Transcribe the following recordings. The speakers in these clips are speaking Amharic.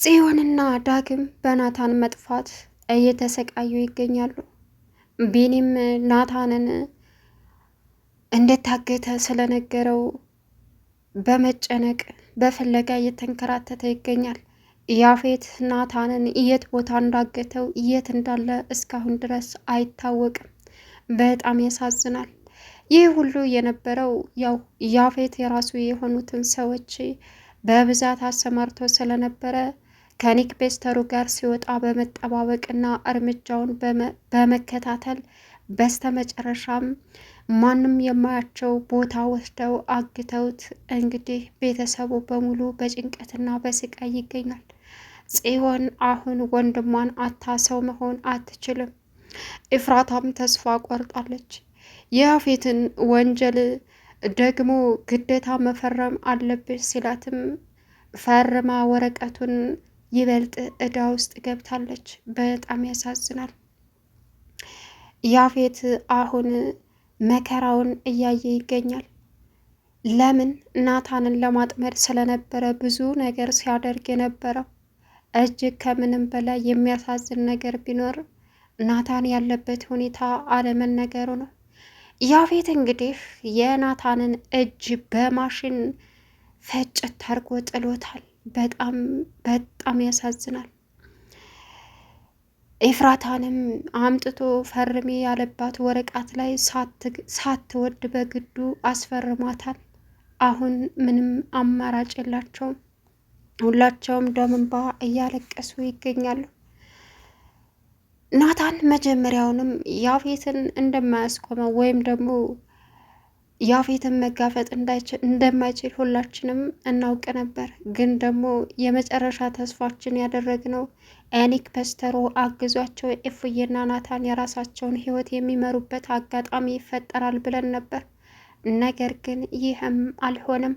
ጽዮንና ዳግም በናታን መጥፋት እየተሰቃዩ ይገኛሉ። ቢኒም ናታንን እንደታገተ ስለነገረው በመጨነቅ በፍለጋ እየተንከራተተ ይገኛል። ያፌት ናታንን የት ቦታ እንዳገተው የት እንዳለ እስካሁን ድረስ አይታወቅም። በጣም ያሳዝናል። ይህ ሁሉ የነበረው ያው ያፌት የራሱ የሆኑትን ሰዎች በብዛት አሰማርቶ ስለነበረ ከኒክ ቤስተሩ ጋር ሲወጣ በመጠባበቅና እርምጃውን በመከታተል በስተመጨረሻም ማንም የማያቸው ቦታ ወስደው አግተውት እንግዲህ ቤተሰቡ በሙሉ በጭንቀትና በስቃይ ይገኛል። ጽዮን አሁን ወንድሟን አታ ሰው መሆን አትችልም። ኢፍራታም ተስፋ ቆርጣለች። የያፌትን ወንጀል ደግሞ ግዴታ መፈረም አለብሽ ሲላትም ፈርማ ወረቀቱን ይበልጥ ዕዳ ውስጥ ገብታለች። በጣም ያሳዝናል። ያፌት አሁን መከራውን እያየ ይገኛል። ለምን ናታንን ለማጥመድ ስለነበረ ብዙ ነገር ሲያደርግ የነበረው። እጅግ ከምንም በላይ የሚያሳዝን ነገር ቢኖር ናታን ያለበት ሁኔታ አለመነገሩ ነው። ያፌት እንግዲህ የናታንን እጅ በማሽን ፈጭት አድርጎ ጥሎታል። በጣም በጣም ያሳዝናል። ኤፍራታንም አምጥቶ ፈርሜ ያለባት ወረቀት ላይ ሳትወድ በግዱ አስፈርሟታል። አሁን ምንም አማራጭ የላቸውም። ሁላቸውም ደም እንባ እያለቀሱ ይገኛሉ። ናታን መጀመሪያውንም ያፌትን እንደማያስቆመው ወይም ደግሞ ያፌትን መጋፈጥ እንደማይችል ሁላችንም እናውቅ ነበር። ግን ደግሞ የመጨረሻ ተስፋችን ያደረግነው ኒክ ፔስተሩ አግዟቸው ኤፉዬና ናታን የራሳቸውን ሕይወት የሚመሩበት አጋጣሚ ይፈጠራል ብለን ነበር። ነገር ግን ይህም አልሆነም።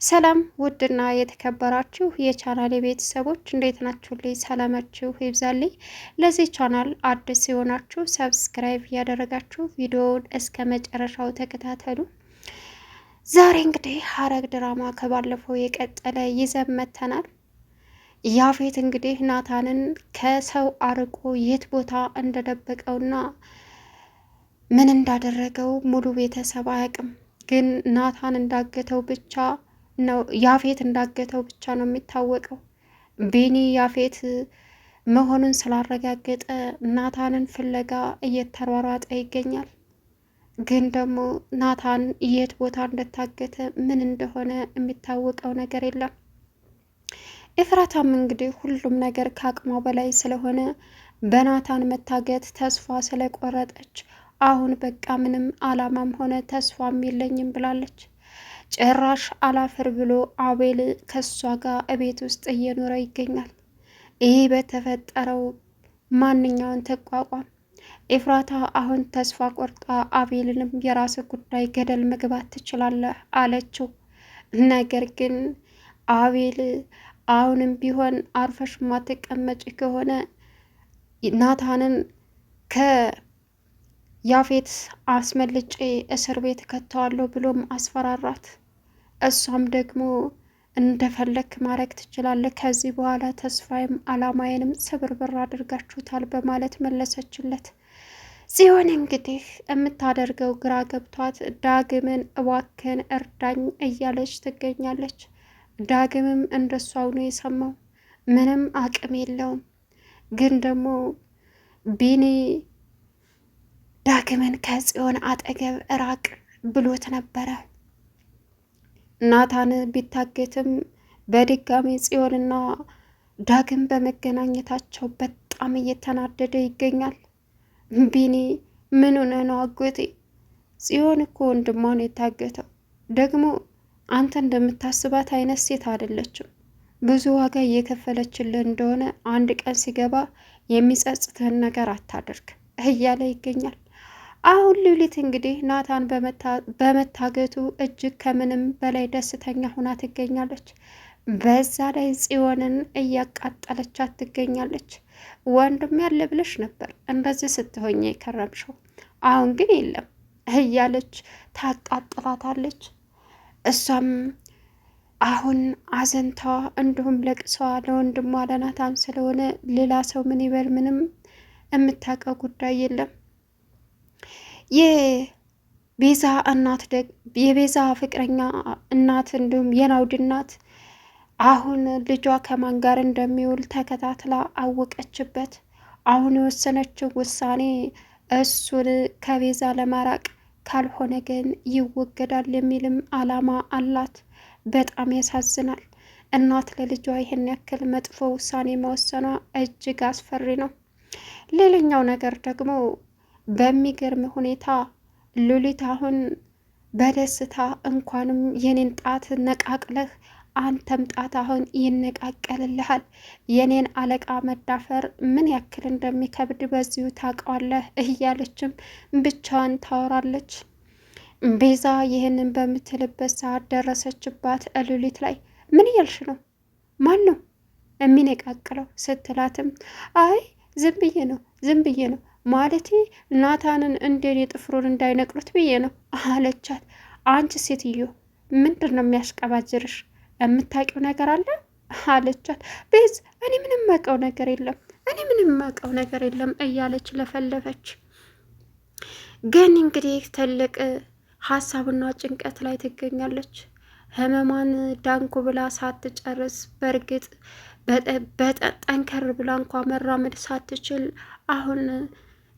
ሰላም ውድና የተከበራችሁ የቻናል ቤተሰቦች እንዴት ናችሁልኝ? ሰላማችሁ ይብዛልኝ። ለዚህ ቻናል አዲስ የሆናችሁ ሰብስክራይብ እያደረጋችሁ ቪዲዮውን እስከ መጨረሻው ተከታተሉ። ዛሬ እንግዲህ ሐረግ ድራማ ከባለፈው የቀጠለ ይዘን መጥተናል። ያፌት እንግዲህ ናታንን ከሰው አርቆ የት ቦታ እንደደበቀውና ምን እንዳደረገው ሙሉ ቤተሰብ አያውቅም። ግን ናታን እንዳገተው ብቻ ነው ያፌት እንዳገተው ብቻ ነው የሚታወቀው። ቢኒ ያፌት መሆኑን ስላረጋገጠ ናታንን ፍለጋ እየተሯሯጠ ይገኛል። ግን ደግሞ ናታን የት ቦታ እንደታገተ ምን እንደሆነ የሚታወቀው ነገር የለም። ኤፍራታም እንግዲህ ሁሉም ነገር ከአቅሟ በላይ ስለሆነ በናታን መታገት ተስፋ ስለቆረጠች አሁን በቃ ምንም አላማም ሆነ ተስፋም የለኝም ብላለች። ጭራሽ አላፍር ብሎ አቤል ከሷ ጋር እቤት ውስጥ እየኖረ ይገኛል። ይህ በተፈጠረው ማንኛውን ተቋቋም። ኤፍራታ አሁን ተስፋ ቆርጣ አቤልንም የራስ ጉዳይ ገደል መግባት ትችላለህ አለችው። ነገር ግን አቤል አሁንም ቢሆን አርፈሽ ማትቀመጪ ከሆነ ናታንን ከያፌት አስመልጬ እስር ቤት ከተዋለሁ ብሎም አስፈራራት። እሷም ደግሞ እንደፈለክ ማድረግ ትችላለህ፣ ከዚህ በኋላ ተስፋዬም አላማዬንም ስብርብር አድርጋችሁታል በማለት መለሰችለት። ጽዮን እንግዲህ የምታደርገው ግራ ገብቷት ዳግምን እባክን እርዳኝ እያለች ትገኛለች። ዳግምም እንደሷው ነው የሰማው። ምንም አቅም የለውም። ግን ደግሞ ቢኒ ዳግምን ከጽዮን አጠገብ ራቅ ብሎት ነበረ። ናታን ቢታገትም በድጋሚ ጽዮንና ዳግም በመገናኘታቸው በጣም እየተናደደ ይገኛል። ቢኒ ምን ሆነ ነው አጎቴ? ጽዮን እኮ ወንድሟ ነው የታገተው። ደግሞ አንተ እንደምታስባት አይነት ሴት አይደለችም። ብዙ ዋጋ እየከፈለችልህ እንደሆነ አንድ ቀን ሲገባ የሚጸጽትህን ነገር አታደርግ እያለ ይገኛል። አሁን ሉሊት እንግዲህ ናታን በመታገቱ እጅግ ከምንም በላይ ደስተኛ ሆና ትገኛለች። በዛ ላይ ጽዮንን እያቃጠለቻት ትገኛለች። ወንድም ያለ ብለሽ ነበር እንደዚህ ስትሆኝ የከረምሽው፣ አሁን ግን የለም እያለች ታቃጥላታለች። እሷም አሁን አዘንታ እንዲሁም ለቅሷ ለወንድሟ ለናታን ስለሆነ ሌላ ሰው ምን ይበል ምንም የምታውቀው ጉዳይ የለም። የቤዛ እናት የቤዛ ፍቅረኛ እናት እንዲሁም የናውድ እናት አሁን ልጇ ከማን ጋር እንደሚውል ተከታትላ አወቀችበት። አሁን የወሰነችው ውሳኔ እሱን ከቤዛ ለማራቅ ካልሆነ ግን ይወገዳል የሚልም አላማ አላት። በጣም ያሳዝናል። እናት ለልጇ ይህን ያክል መጥፎ ውሳኔ መወሰኗ እጅግ አስፈሪ ነው። ሌላኛው ነገር ደግሞ በሚገርም ሁኔታ ሉሊት አሁን በደስታ እንኳንም የኔን ጣት ነቃቅለህ አንተም ጣት አሁን ይነቃቀልልሃል። የኔን አለቃ መዳፈር ምን ያክል እንደሚከብድ በዚሁ ታውቀዋለህ እያለችም ብቻዋን ታወራለች። ቤዛ ይህንን በምትልበት ሰዓት ደረሰችባት ሉሊት ላይ። ምን እያልሽ ነው? ማን ነው የሚነቃቅለው ስትላትም አይ ዝም ብዬ ነው ማለቴ ናታንን እንደኔ ጥፍሩን እንዳይነቅሉት ብዬ ነው አለቻት። አንቺ ሴትዮ ምንድን ነው የሚያስቀባጅርሽ? የምታውቂው ነገር አለ አለቻት። ቤዝ እኔ ምንም ማውቀው ነገር የለም እያለች ለፈለፈች። ግን እንግዲህ ትልቅ ሀሳብና ጭንቀት ላይ ትገኛለች። ህመሟን ዳንኩ ብላ ሳትጨርስ በእርግጥ ጠንከር ብላ እንኳ መራመድ ሳትችል አሁን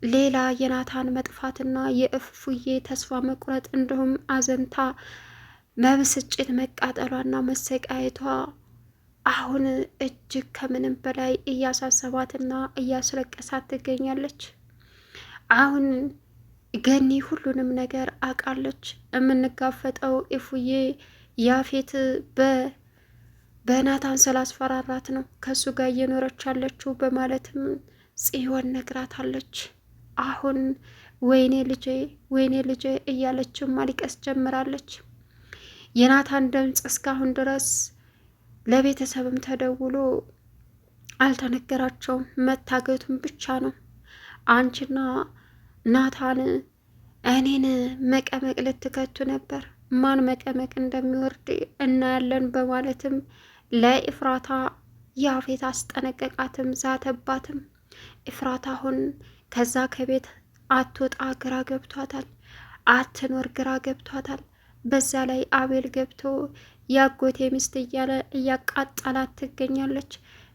ሌላ የናታን መጥፋትና የእፉዬ ተስፋ መቁረጥ እንዲሁም አዘንታ በብስጭት መቃጠሏና መሰቃየቷ አሁን እጅግ ከምንም በላይ እያሳሰባትና እያስለቀሳት ትገኛለች። አሁን ገኒ ሁሉንም ነገር አውቃለች። የምንጋፈጠው እፉዬ ያፌት በናታን ስላስፈራራት ነው ከሱ ጋር እየኖረች ያለችው በማለትም ጽዮን ነግራታለች። አሁን ወይኔ ልጄ እያለችም ማልቀስ ጀምራለች። የናታን ድምፅ እስካሁን ድረስ ለቤተሰብም ተደውሎ አልተነገራቸውም። መታገቱን ብቻ ነው። አንቺና ናታን እኔን መቀመቅ ልትከቱ ነበር፣ ማን መቀመቅ እንደሚወርድ እናያለን በማለትም ለኢፍራታ ያፌት አስጠነቀቃትም ዛተባትም። ኢፍራታ አሁን ከዛ ከቤት አትወጣ ግራ ገብቷታል፣ አትኖር ግራ ገብቷታል። በዛ ላይ አቤል ገብቶ ያጎቴ ሚስት እያለ እያቃጠላት ትገኛለች።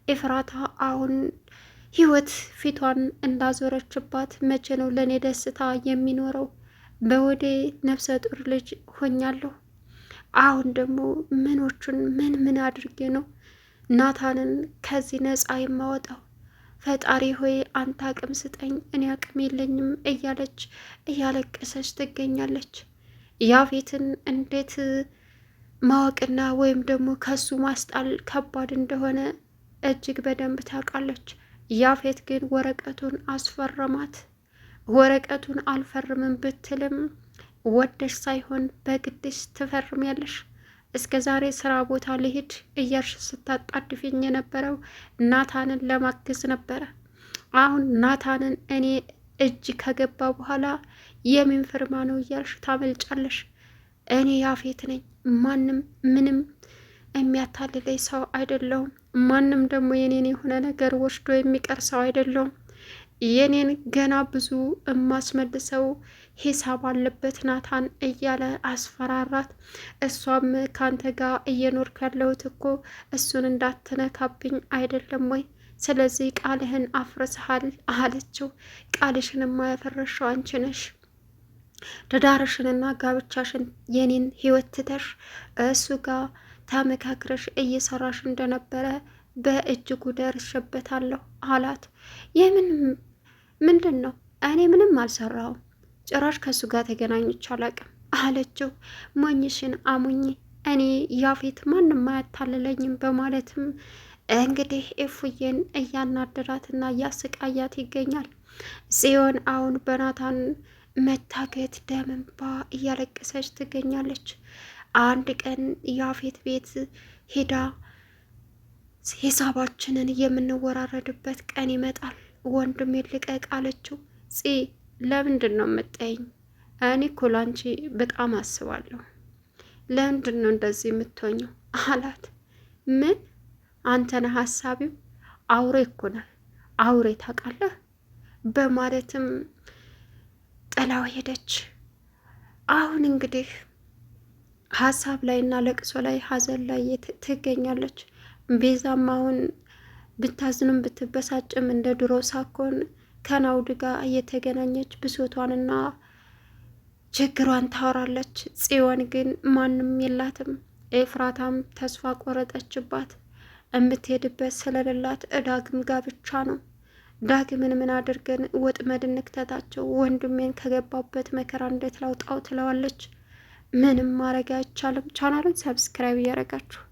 ኢፍራታ አሁን ህይወት ፊቷን እንዳዞረችባት መቼ ነው ለእኔ ደስታ የሚኖረው? በወዴ ነፍሰ ጡር ልጅ ሆኛለሁ። አሁን ደግሞ ምን አድርጌ ነው ናታንን ከዚህ ነፃ የማወጣው? ፈጣሪ ሆይ አንተ አቅም ስጠኝ፣ እኔ አቅም የለኝም እያለች እያለቀሰች ትገኛለች። ያፌትን እንዴት ማወቅና ወይም ደግሞ ከሱ ማስጣል ከባድ እንደሆነ እጅግ በደንብ ታውቃለች። ያፌት ግን ወረቀቱን አስፈረማት። ወረቀቱን አልፈርምም ብትልም ወደሽ ሳይሆን በግድሽ ትፈርሚያለሽ። እስከ ዛሬ ስራ ቦታ ልሂድ እያልሽ ስታጣድፊኝ የነበረው ናታንን ለማገዝ ነበረ። አሁን ናታንን እኔ እጅ ከገባ በኋላ የምን ፍርማ ነው እያልሽ ታመልጫለሽ። እኔ ያፌት ነኝ። ማንም ምንም የሚያታልለኝ ሰው አይደለሁም። ማንም ደግሞ የኔን የሆነ ነገር ወስዶ የሚቀር ሰው አይደለሁም። የኔን ገና ብዙ እማስመልሰው ሂሳብ አለበት ናታን እያለ አስፈራራት። እሷም ካንተ ጋር እየኖርክ ያለሁት እኮ እሱን እንዳትነካብኝ አይደለም ወይ? ስለዚህ ቃልህን አፍርሰሃል አለችው። ቃልሽን የማያፈረሸው አንቺ ነሽ። ትዳርሽንና ጋብቻሽን የኔን ህይወት ትተሽ እሱ ጋር ተመካክረሽ እየሰራሽ እንደነበረ በእጅጉ ደርሼበታለሁ አላት። ምንድን ነው? እኔ ምንም አልሰራውም፣ ጭራሽ ከእሱ ጋር ተገናኝቼ አላውቅም አለችው። ሞኝሽን አሙኝ፣ እኔ ያፌት ማንም አያታልለኝም በማለትም እንግዲህ እፉዬን እያናደዳትና እያስቃያት ይገኛል። ጽዮን አሁን በናታን መታገት ደም እንባ እያለቀሰች ትገኛለች። አንድ ቀን ያፌት ቤት ሄዳ ሂሳባችንን የምንወራረድበት ቀን ይመጣል፣ ወንድም ልቀቅ አለችው። ለምንድን ነው የምትጠይኝ? እኔ እኮ ላንቺ በጣም አስባለሁ። ለምንድን ነው እንደዚህ የምትሆኘው አላት። ምን አንተ ነህ ሀሳቢው? አውሬ እኮ ነህ፣ አውሬ ታውቃለህ በማለትም ጥላው ሄደች። አሁን እንግዲህ ሀሳብ ላይ እና ለቅሶ ላይ ሀዘን ላይ ትገኛለች። ቤዛም አሁን ብታዝንም ብትበሳጭም እንደ ድሮ ሳኮን ከናውድ ጋር እየተገናኘች ብሶቷንና ችግሯን ታወራለች። ጽዮን ግን ማንም የላትም። ኤፍራታም ተስፋ ቆረጠችባት። የምትሄድበት ስለሌላት ዳግም ጋር ብቻ ነው። ዳግምን ምን አድርገን ወጥመድ እንክተታቸው፣ ወንድሜን ከገባበት መከራ እንዴት ላውጣው ትለዋለች። ምንም ማድረግ አይቻልም። ቻናሉን ሰብስክራይብ እያደረጋችሁ